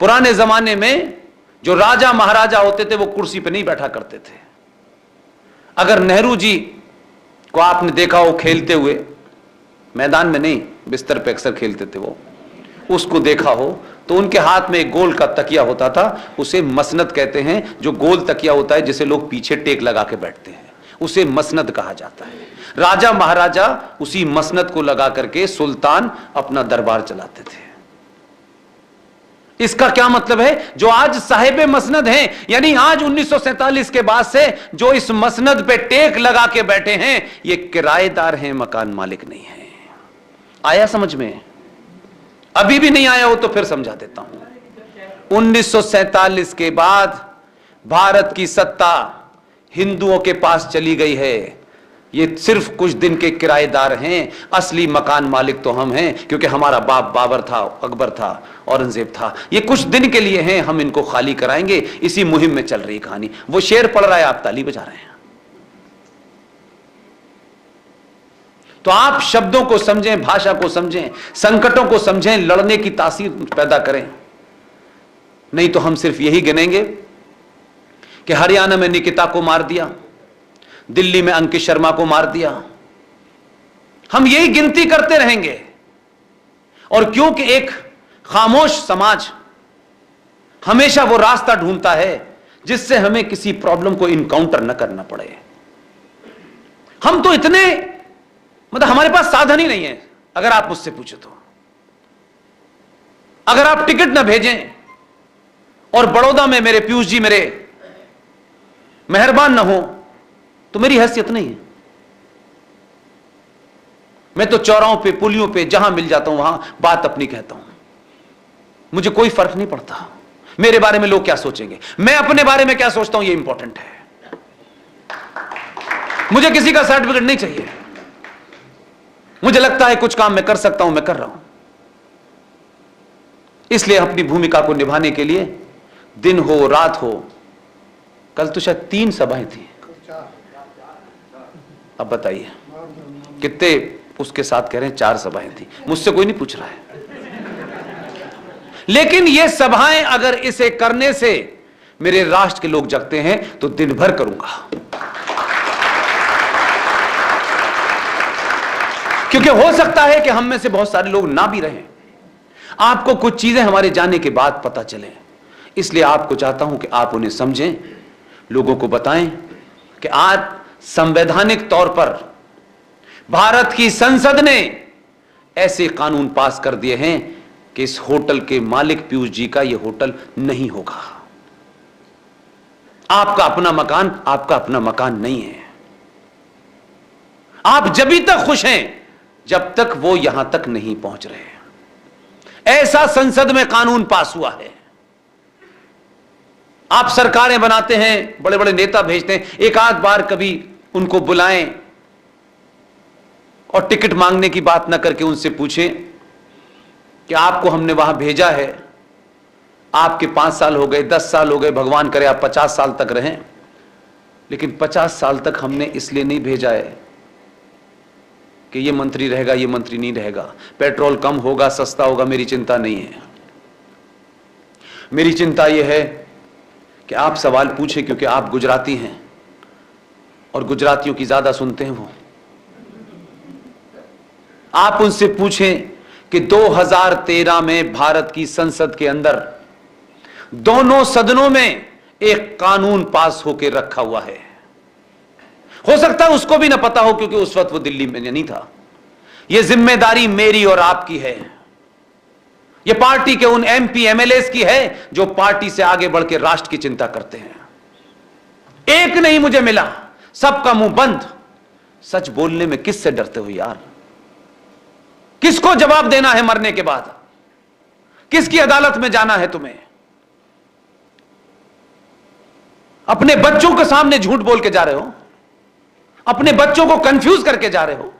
पुराने जमाने में जो राजा महाराजा होते थे वो कुर्सी पे नहीं बैठा करते थे। अगर नेहरू जी को आपने देखा हो खेलते हुए, मैदान में नहीं, बिस्तर पे अक्सर खेलते थे वो, उसको देखा हो तो उनके हाथ में एक गोल का तकिया होता था, उसे मसनद कहते हैं। जो गोल तकिया होता है जिसे लोग पीछे टेक लगा के बैठते हैं, उसे मसनद कहा जाता है। राजा महाराजा उसी मसनद को लगा करके सुल्तान अपना दरबार चलाते थे। इसका क्या मतलब है? जो आज साहिब मसनद हैं, यानी आज 1947 के बाद से जो इस मसनद पे टेक लगा के बैठे हैं, ये किराएदार हैं, मकान मालिक नहीं है। आया समझ में? अभी भी नहीं आया हो तो फिर समझा देता हूं। 1947 के बाद भारत की सत्ता हिंदुओं के पास चली गई है। ये सिर्फ कुछ दिन के किराएदार हैं, असली मकान मालिक तो हम हैं, क्योंकि हमारा बाप बाबर था, अकबर था, औरंगजेब था। ये कुछ दिन के लिए हैं, हम इनको खाली कराएंगे। इसी मुहिम में चल रही कहानी। वो शेर पढ़ रहा है, आप ताली बजा रहे हैं। तो आप शब्दों को समझें, भाषा को समझें, संकटों को समझें, लड़ने की तासीर पैदा करें। नहीं तो हम सिर्फ यही गिनेंगे कि हरियाणा में निकिता को मार दिया, दिल्ली में अंकित शर्मा को मार दिया। हम यही गिनती करते रहेंगे। और क्योंकि एक खामोश समाज हमेशा वो रास्ता ढूंढता है जिससे हमें किसी प्रॉब्लम को इनकाउंटर न करना पड़े। हम तो इतने, मतलब हमारे पास साधन ही नहीं है। अगर आप मुझसे पूछो तो, अगर आप टिकट न भेजें और बड़ौदा में मेरे पीयूष जी मेरे मेहरबान न हो तो मेरी हैसियत नहीं है। मैं तो चौराहों पे, पुलियों पे जहां मिल जाता हूं वहां बात अपनी कहता हूं। मुझे कोई फर्क नहीं पड़ता मेरे बारे में लोग क्या सोचेंगे, मैं अपने बारे में क्या सोचता हूं ये इंपॉर्टेंट है। मुझे किसी का सर्टिफिकेट नहीं चाहिए। मुझे लगता है कुछ काम मैं कर सकता हूं, मैं कर रहा हूं। इसलिए अपनी भूमिका को निभाने के लिए दिन हो रात हो, कल तो शायद 3 सभाएं थी, अब बताइए कितने उसके साथ कह रहे हैं 4 सभाएं थी। मुझसे कोई नहीं पूछ रहा है। लेकिन ये सभाएं अगर इसे करने से मेरे राष्ट्र के लोग जगते हैं तो दिन भर करूंगा, क्योंकि हो सकता है कि हम में से बहुत सारे लोग ना भी रहें। आपको कुछ चीजें हमारे जाने के बाद पता चले, इसलिए आपको चाहता हूं कि आप उन्हें समझें, लोगों को बताएं कि आज संवैधानिक तौर पर भारत की संसद ने ऐसे कानून पास कर दिए हैं कि इस होटल के मालिक पीयूष जी का यह होटल नहीं होगा। आपका अपना मकान आपका अपना मकान नहीं है। आप जब तक खुश हैं जब तक वो यहां तक नहीं पहुंच रहे। ऐसा संसद में कानून पास हुआ है। आप सरकारें बनाते हैं, बड़े बड़े नेता भेजते हैं, एक आध बार कभी उनको बुलाएं और टिकट मांगने की बात ना करके उनसे पूछें कि आपको हमने वहां भेजा है, आपके 5 साल हो गए, 10 साल हो गए, भगवान करे आप 50 साल तक रहें, लेकिन 50 साल तक हमने इसलिए नहीं भेजा है कि ये मंत्री रहेगा, ये मंत्री नहीं रहेगा, पेट्रोल कम होगा, सस्ता होगा, मेरी चिंता नहीं है। मेरी चिंता यह है कि आप सवाल पूछें, क्योंकि आप गुजराती हैं और गुजरातियों की ज्यादा सुनते हैं वो। आप उनसे पूछें कि 2013 में भारत की संसद के अंदर दोनों सदनों में एक कानून पास होकर रखा हुआ है। हो सकता है उसको भी ना पता हो, क्योंकि उस वक्त वो दिल्ली में नहीं था। यह जिम्मेदारी मेरी और आपकी है। यह पार्टी के उन एमपी एमएलएस की है जो पार्टी से आगे बढ़ के राष्ट्र की चिंता करते हैं। एक नहीं मुझे मिला, सबका मुंह बंद। सच बोलने में किससे डरते हो यार? किसको जवाब देना है मरने के बाद? किसकी अदालत में जाना है तुम्हें? अपने बच्चों के सामने झूठ बोल के जा रहे हो, अपने बच्चों को कंफ्यूज करके जा रहे हो।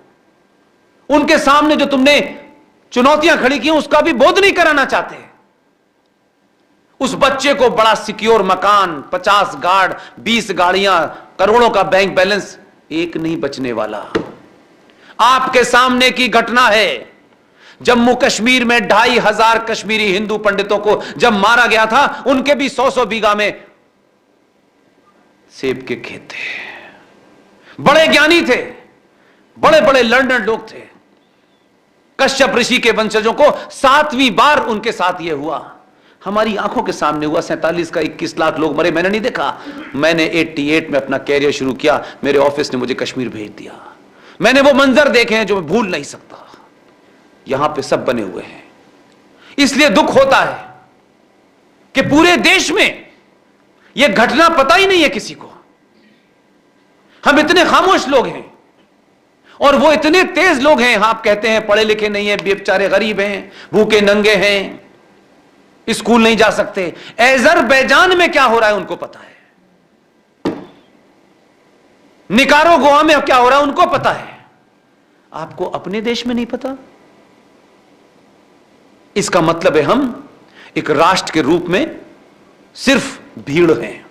उनके सामने जो तुमने चुनौतियां खड़ी की उसका भी बोध नहीं कराना चाहते। उस बच्चे को बड़ा सिक्योर मकान, 50 गार्ड, 20 गाड़ियां, करोड़ों का बैंक बैलेंस, एक नहीं बचने वाला। आपके सामने की घटना है। जम्मू कश्मीर में 2500 कश्मीरी हिंदू पंडितों को जब मारा गया था, उनके भी 100-100 बीघा में सेब के खेत थे। बड़े ज्ञानी थे, बड़े बड़े लर्नड लोग थे। कश्यप ऋषि के वंशजों को 7वीं बार उनके साथ यह हुआ। हमारी आंखों के सामने हुआ। 47 का 21 लाख लोग मरे, मैंने नहीं देखा। मैंने 88 में अपना कैरियर शुरू किया, मेरे ऑफिस ने मुझे कश्मीर भेज दिया। मैंने वो मंजर देखे हैं जो मैं भूल नहीं सकता। यहां पे सब बने हुए हैं। इसलिए दुख होता है कि पूरे देश में यह घटना पता ही नहीं है किसी को। हम इतने खामोश लोग हैं और वो इतने तेज लोग हैं। आप कहते हैं पढ़े लिखे नहीं है, बेचारे गरीब हैं, भूखे नंगे हैं, स्कूल नहीं जा सकते। अजरबैजान में क्या हो रहा है उनको पता है, निकारागुआ में क्या हो रहा है उनको पता है। आपको अपने देश में नहीं पता। इसका मतलब है हम एक राष्ट्र के रूप में सिर्फ भीड़ हैं।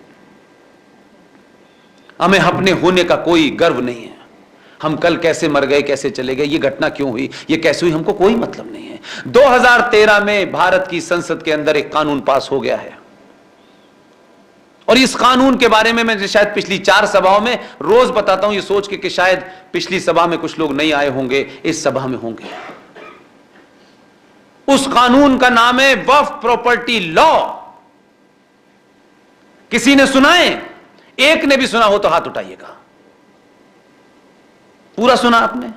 हमें अपने होने का कोई गर्व नहीं है। हम कल कैसे मर गए, कैसे चले गए, ये घटना क्यों हुई, ये कैसे हुई, हमको कोई मतलब नहीं है। 2013 में भारत की संसद के अंदर एक कानून पास हो गया है और इस कानून के बारे में मैं शायद पिछली 4 सभाओं में रोज बताता हूं, ये सोच के कि शायद पिछली सभा में कुछ लोग नहीं आए होंगे, इस सभा में होंगे। उस कानून का नाम है वक्फ प्रॉपर्टी लॉ। किसी ने सुना है? एक ने भी सुना हो तो हाथ उठाइएगा। पूरा सुना आपने?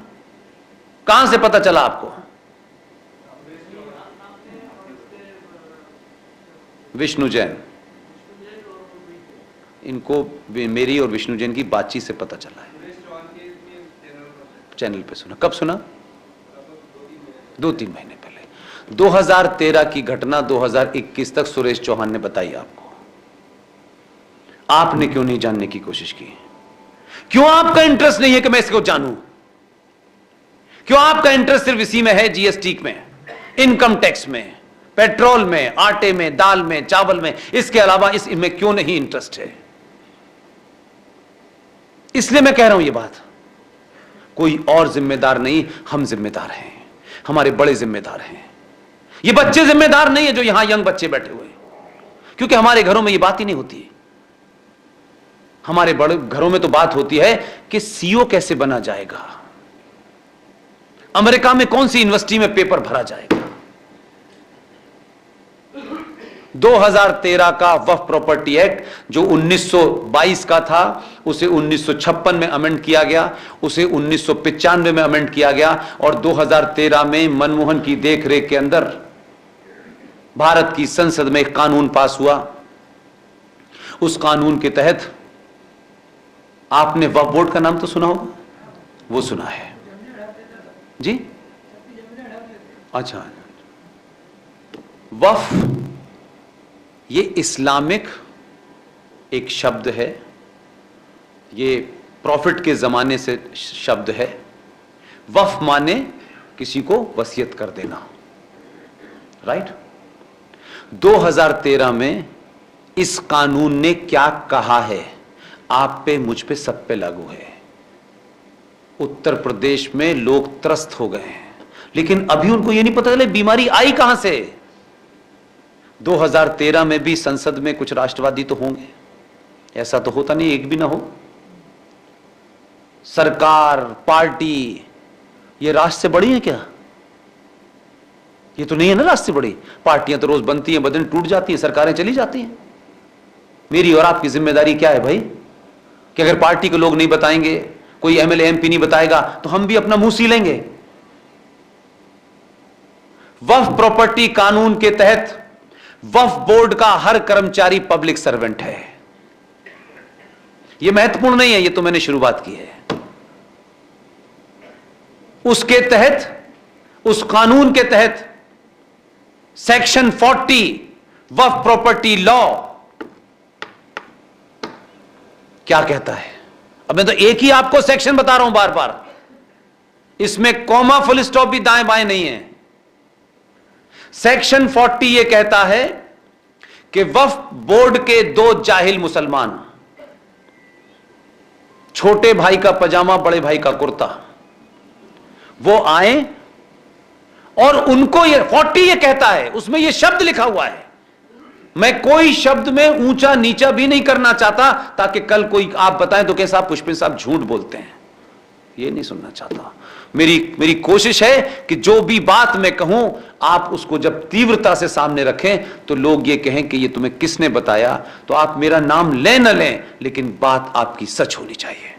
कहां से पता चला आपको? विष्णु जैन, इनको मेरी और विष्णु जैन की बातचीत से पता चला है। चैनल पे सुना। कब सुना? 2-3 महीने पहले। 2013 की घटना 2021 तक सुरेश चौहान ने बताई आपको। आपने क्यों नहीं जानने की कोशिश की? क्यों आपका इंटरेस्ट नहीं है कि मैं इसको जानूं? क्यों आपका इंटरेस्ट सिर्फ इसी में है, जीएसटी में, इनकम टैक्स में, पेट्रोल में, आटे में, दाल में, चावल में? इसके अलावा इसमें क्यों नहीं इंटरेस्ट है? इसलिए मैं कह रहा हूं ये बात। कोई और जिम्मेदार नहीं, हम जिम्मेदार हैं। हमारे बड़े जिम्मेदार हैं। ये बच्चे जिम्मेदार नहीं है जो यहां यंग बच्चे बैठे हुए, क्योंकि हमारे घरों में ये बात ही नहीं होती। हमारे बड़े घरों में तो बात होती है कि सीओ कैसे बना जाएगा, अमेरिका में कौन सी यूनिवर्सिटी में पेपर भरा जाएगा। 2013 का वक्फ प्रॉपर्टी एक्ट जो 1922 का था, उसे 1956 में अमेंड किया गया, उसे 1995 में अमेंड किया गया और 2013 में मनमोहन की देखरेख के अंदर भारत की संसद में एक कानून पास हुआ। उस कानून के तहत आपने वक्फ बोर्ड का नाम तो सुना होगा, वो सुना है जी? अच्छा, वक्फ ये इस्लामिक एक शब्द है, ये प्रॉफिट के जमाने से शब्द है। वक्फ माने किसी को वसीयत कर देना, राइट? 2013 में इस कानून ने क्या कहा है, आप पे, मुझ पे, सब पे लागू है। उत्तर प्रदेश में लोग त्रस्त हो गए हैं, लेकिन अभी उनको यह नहीं पता चले बीमारी आई कहां से। 2013 में भी संसद में कुछ राष्ट्रवादी तो होंगे, ऐसा तो होता नहीं एक भी ना हो। सरकार, पार्टी, ये राष्ट्र से बड़ी है क्या? ये तो नहीं है ना राष्ट्र से बड़ी। पार्टियां तो रोज बनती हैं, बदन टूट जाती हैं, सरकारें चली जाती हैं। मेरी और आपकी जिम्मेदारी क्या है भाई, कि अगर पार्टी के लोग नहीं बताएंगे, कोई एमएलए एमपी नहीं बताएगा, तो हम भी अपना मुंह सी लेंगे। वक्फ प्रॉपर्टी कानून के तहत वक्फ बोर्ड का हर कर्मचारी पब्लिक सर्वेंट है। यह महत्वपूर्ण नहीं है, यह तो मैंने शुरुआत की है। उसके तहत, उस कानून के तहत सेक्शन 40 वक्फ प्रॉपर्टी लॉ क्या कहता है? अब मैं तो एक ही आपको सेक्शन बता रहा हूं बार बार, इसमें कॉमा फुल स्टॉप भी दाएं बाएं नहीं है। सेक्शन 40 यह कहता है कि वक्फ बोर्ड के 2 जाहिल मुसलमान, छोटे भाई का पजामा, बड़े भाई का कुर्ता, वो आए और उनको ये 40 ये कहता है, उसमें ये शब्द लिखा हुआ है। मैं कोई शब्द में ऊंचा नीचा भी नहीं करना चाहता, ताकि कल कोई आप बताएं तो कैसा पुष्पिन साहब झूठ बोलते हैं, ये नहीं सुनना चाहता। मेरी कोशिश है कि जो भी बात मैं कहूं, आप उसको जब तीव्रता से सामने रखें तो लोग ये कहें कि ये तुम्हें किसने बताया। तो आप मेरा नाम लें न लें, लेकिन बात आपकी सच होनी चाहिए।